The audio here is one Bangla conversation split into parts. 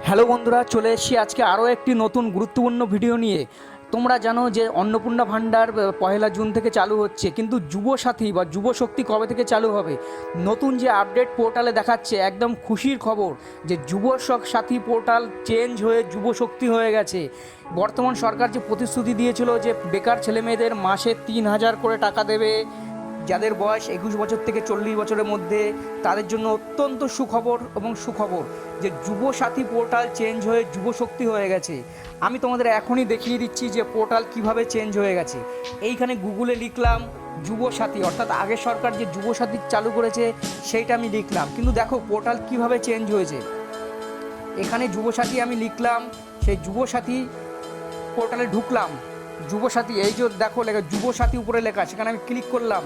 হ্যালো বন্ধুরা, চলে এসেছি আজকে আরও একটি নতুন গুরুত্বপূর্ণ ভিডিও নিয়ে। তোমরা জানো যে অন্নপূর্ণা ভাণ্ডার পয়লা জুন থেকে চালু হচ্ছে, কিন্তু যুবসাথী বা যুবশক্তি কবে থেকে চালু হবে? নতুন যে আপডেট পোর্টালে দেখাচ্ছে, একদম খুশির খবর যে যুবসাথী পোর্টাল চেঞ্জ হয়ে যুবশক্তি হয়ে গেছে। বর্তমান সরকার যে প্রতিশ্রুতি দিয়েছিল যে বেকার ছেলেমেয়েদের মাসে 3,000 করে টাকা দেবে, যাদের বয়স 21 বছর থেকে 40 বছরের মধ্যে, তাদের জন্য অত্যন্ত সুখবর এবং সুখবর যে যুবসাথী পোর্টাল চেঞ্জ হয়ে যুবশক্তি হয়ে গেছে। আমি তোমাদের এখনই দেখিয়ে দিচ্ছি যে পোর্টাল কিভাবে চেঞ্জ হয়ে গেছে। এইখানে গুগলে লিখলাম যুবসাথী, অর্থাৎ আগের সরকার যে যুবসাথী চালু করেছে সেইটা আমি লিখলাম, কিন্তু দেখো পোর্টাল কিভাবে চেঞ্জ হয়েছে। এখানে যুবসাথী আমি লিখলাম, সেই যুবসাথী পোর্টালে ঢুকলাম। যুবসাথী, এই যে দেখো লেখা যুবসাথী উপরে লেখা, সেখানে আমি ক্লিক করলাম,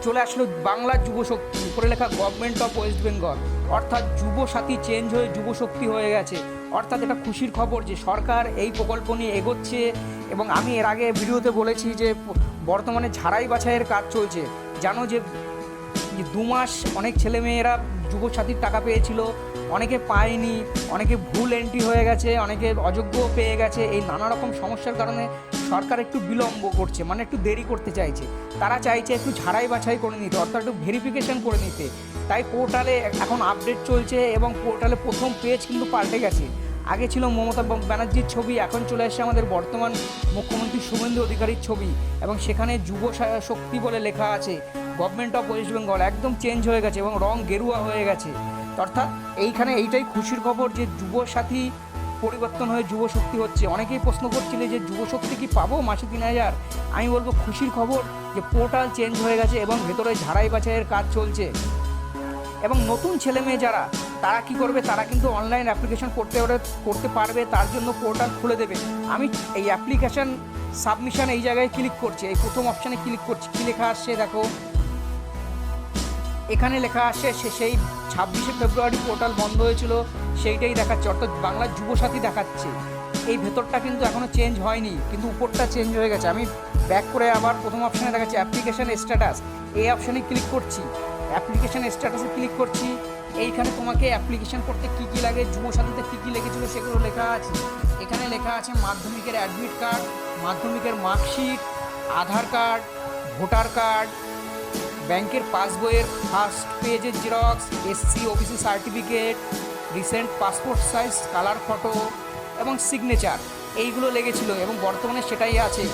চলে আসলো বাংলা যুবশক্তি, উপরে লেখা গভর্নমেন্ট অফ ওয়েস্ট বেঙ্গল। অর্থাৎ যুবসাথী চেঞ্জ হয়ে যুবশক্তি হয়ে গেছে। অর্থাৎ এটা খুশির খবর যে সরকার এই প্রকল্প নিয়ে এগোচ্ছে। এবং আমি এর আগে ভিডিওতে বলেছি যে বর্তমানে ঝাড়াই বাছাইয়ের কাজ চলছে। জানো যে 2 মাস অনেক ছেলেমেয়েরা যুবসাথীর টাকা পেয়েছিল, অনেকে পায়নি, অনেকে ভুল এন্ট্রি হয়ে গেছে, অনেকে অযোগ্য পেয়ে গেছে। এই নানা রকম সমস্যার কারণে সরকার একটু বিলম্ব করছে, মানে একটু দেরি করতে চাইছে। তারা চাইছে একটু ঝাড়াই বাছাই করে নিতে, অর্থাৎ একটু ভেরিফিকেশন করে নিতে। তাই পোর্টালে এখন আপডেট চলছে এবং পোর্টালে প্রথম পেজ কিন্তু পাল্টে গেছে। আগে ছিল মমতা ব্যানার্জির ছবি, এখন চলে আসছে আমাদের বর্তমান মুখ্যমন্ত্রী শুভেন্দু অধিকারীর ছবি, এবং সেখানে যুব শক্তি বলে লেখা আছে। গভর্নমেন্ট অফ ওয়েস্ট বেঙ্গল একদম চেঞ্জ হয়ে গেছে এবং রং গেরুয়া হয়ে গেছে। অর্থাৎ এইখানে এইটাই খুশির খবর যে যুবসাথী পরিবর্তন হয়ে যুবশক্তি হচ্ছে। অনেকেই প্রশ্ন করছিলে যে যুবশক্তি কি পাবো মাসে 3,000। আমি বলবো খুশির খবর যে পোর্টাল চেঞ্জ হয়ে গেছে এবং ভেতরে ঝাড়াই বাছাইয়ের কাজ চলছে। এবং নতুন ছেলেমেয়ে যারা, তারা কি করবে, তারা কিন্তু অনলাইন অ্যাপ্লিকেশন করতে পারবে, তার জন্য পোর্টাল খুলে দেবে। আমি এই অ্যাপ্লিকেশন সাবমিশন এই জায়গায় ক্লিক করছি, এই প্রথম অপশানে ক্লিক করছি। কী লেখা আসছে দেখো, এখানে লেখা আসে সেই 26শে ফেব্রুয়ারি পোর্টাল বন্ধ হয়েছিল, সেইটাই দেখাচ্ছে, অর্থাৎ বাংলার যুবসাথী দেখাচ্ছে। এই ভেতরটা কিন্তু এখনও চেঞ্জ হয়নি, কিন্তু উপরটা চেঞ্জ হয়ে গেছে। আমি ব্যাক করে আবার প্রথম অপশানে দেখাচ্ছি অ্যাপ্লিকেশান স্ট্যাটাস, এই অপশানে ক্লিক করছি। অ্যাপ্লিকেশান স্ট্যাটাসে ক্লিক করছি। এইখানে তোমাকে অ্যাপ্লিকেশান করতে কী কী লাগে, যুবসাথীতে কী কী লেগেছিলো সেগুলো লেখা আছে। এখানে লেখা আছে মাধ্যমিকের অ্যাডমিট কার্ড, মাধ্যমিকের মার্কশিট, আধার কার্ড, ভোটার কার্ড, ব্যাংকের পাসবইয়ের ফার্স্ট পেজের xerox, SC OBC certificate, recent passport size colour photo এবং সিগনেচার, এইগুলো লেগেছিলো এবং বর্তমানে সেটাই আছে।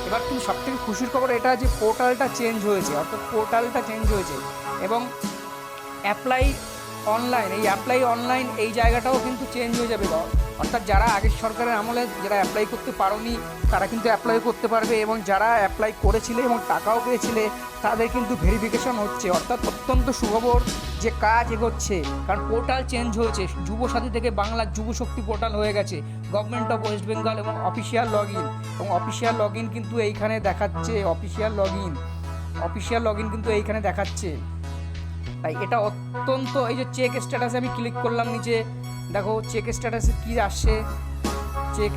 এবার কিন্তু সবথেকে খুশির খবর এটা যে পোর্টালটা চেঞ্জ হয়েছে, অর্থাৎ পোর্টালটা চেঞ্জ হয়েছে এবং অ্যাপ্লাই অনলাইন, এই অ্যাপ্লাই অনলাইন এই জায়গাটাও কিন্তু চেঞ্জ হয়ে যাবে। অর্থাৎ যারা আগের সরকারের আমলে যারা অ্যাপ্লাই করতে পারোনি, তারা কিন্তু অ্যাপ্লাই করতে পারবে, এবং যারা অ্যাপ্লাই করেছিলে এবং টাকাও পেয়েছিলে তাদের কিন্তু ভেরিফিকেশন হচ্ছে। অর্থাৎ অত্যন্ত সুখবর যে কাজ এগোচ্ছে, কারণ পোর্টাল চেঞ্জ হয়েছে, যুবসাথী থেকে বাংলা যুবশক্তি পোর্টাল হয়ে গেছে গভর্নমেন্ট অফ ওয়েস্ট বেঙ্গল, এবং অফিসিয়াল লগ ইন, এবং অফিসিয়াল লগ ইন কিন্তু এইখানে দেখাচ্ছে। অফিসিয়াল লগ ইন কিন্তু এইখানে দেখাচ্ছে। তাই এটা অত্যন্ত, এই যে চেক স্ট্যাটাসে আমি ক্লিক করলাম নিচে, দেখো চেক স্ট্যাটাসে কী আসছে। চেক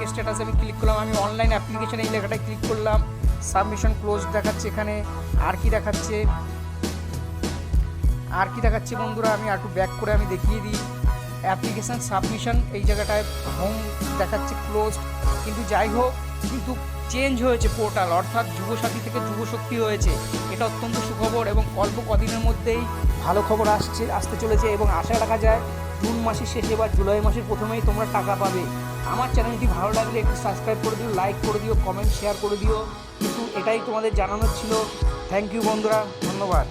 স্ট্যাটাসে আমি ক্লিক করলাম, আমি অনলাইন অ্যাপ্লিকেশান এই লেখাটায় ক্লিক করলাম, সাবমিশন ক্লোজ দেখাচ্ছে এখানে। আর কি দেখাচ্ছে বন্ধুরা, আমি একটু ব্যাক করে আমি দেখিয়ে দিই। অ্যাপ্লিকেশান সাবমিশন এই জায়গাটায় হোম দেখাচ্ছে ক্লোজড, কিন্তু যাই হোক কিন্তু চেঞ্জ হয়েছে পোর্টাল, অর্থাৎ যুবসাথী থেকে যুবশক্তি হয়েছে। এটা অত্যন্ত সুখবর এবং অল্প কদিনের মধ্যেই ভালো খবর আসতে চলেছে, এবং আশা রাখা যায় জুন মাসের শেষে বা জুলাই মাসের প্রথমেই তোমরা টাকা পাবে। আমার চ্যানেলটি ভালো লাগলে একটু সাবস্ক্রাইব করে দিও, লাইক করে দিও, কমেন্ট শেয়ার করে দিও, কিন্তু এটাই তোমাদের জানানোর ছিল। থ্যাংক ইউ বন্ধুরা, ধন্যবাদ।